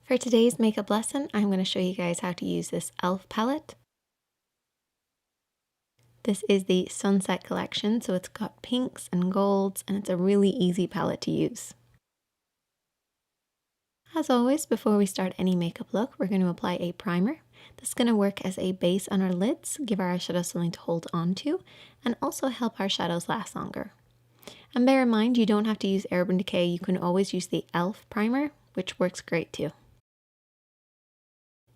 For today's makeup lesson, I'm going to show you guys how to use this e.l.f. palette. This is the Sunset collection, so it's got pinks and golds, and it's a really easy palette to use. As always, before we start any makeup look, we're going to apply a primer. This is going to work as a base on our lids, give our eyeshadows something to hold on to, and also help our shadows last longer. And bear in mind, you don't have to use Urban Decay, you can always use the e.l.f. primer, which works great too.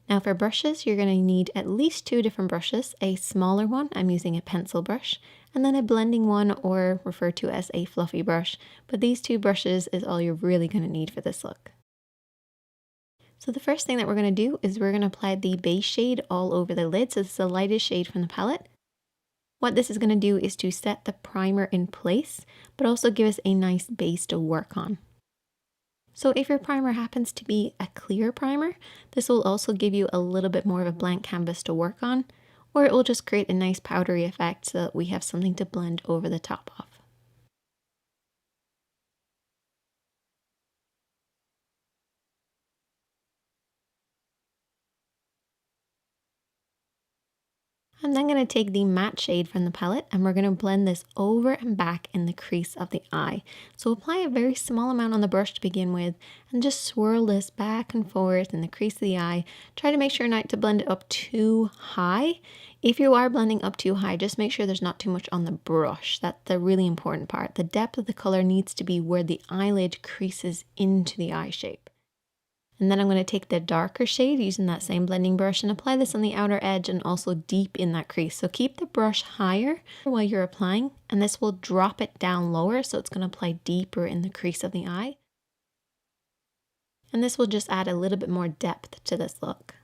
Now for brushes, you're going to need at least 2 different brushes. A smaller one, I'm using a pencil brush, and then a blending one, or referred to as a fluffy brush. But these 2 brushes is all you're really going to need for this look. So the first thing that we're going to do is we're going to apply the base shade all over the lid. So this is the lightest shade from the palette. What this is going to do is to set the primer in place, but also give us a nice base to work on. So if your primer happens to be a clear primer, this will also give you a little bit more of a blank canvas to work on, or it will just create a nice powdery effect so that we have something to blend over the top of. I'm then going to take the matte shade from the palette and we're going to blend this over and back in the crease of the eye. So apply a very small amount on the brush to begin with and just swirl this back and forth in the crease of the eye. Try to make sure not to blend it up too high. If you are blending up too high, just make sure there's not too much on the brush. That's the really important part. The depth of the color needs to be where the eyelid creases into the eye shape. And then I'm going to take the darker shade using that same blending brush and apply this on the outer edge and also deep in that crease. So keep the brush higher while you're applying, and this will drop it down lower, so it's going to apply deeper in the crease of the eye. And this will just add a little bit more depth to this look.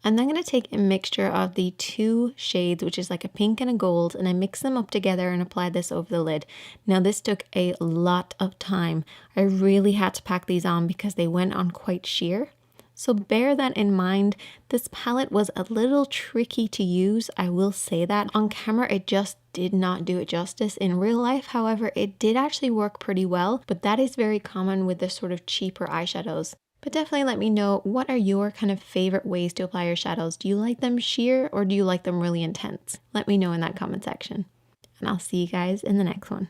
I'm then going to take a mixture of the 2 shades, which is like a pink and a gold, and I mix them up together and apply this over the lid. Now this took a lot of time. I really had to pack these on because they went on quite sheer. So bear that in mind. This palette was a little tricky to use, I will say that. On camera it just did not do it justice. In real life, however, it did actually work pretty well, but that is very common with the sort of cheaper eyeshadows. But definitely let me know, what are your kind of favorite ways to apply your shadows? Do you like them sheer or do you like them really intense? Let me know in that comment section. And I'll see you guys in the next one.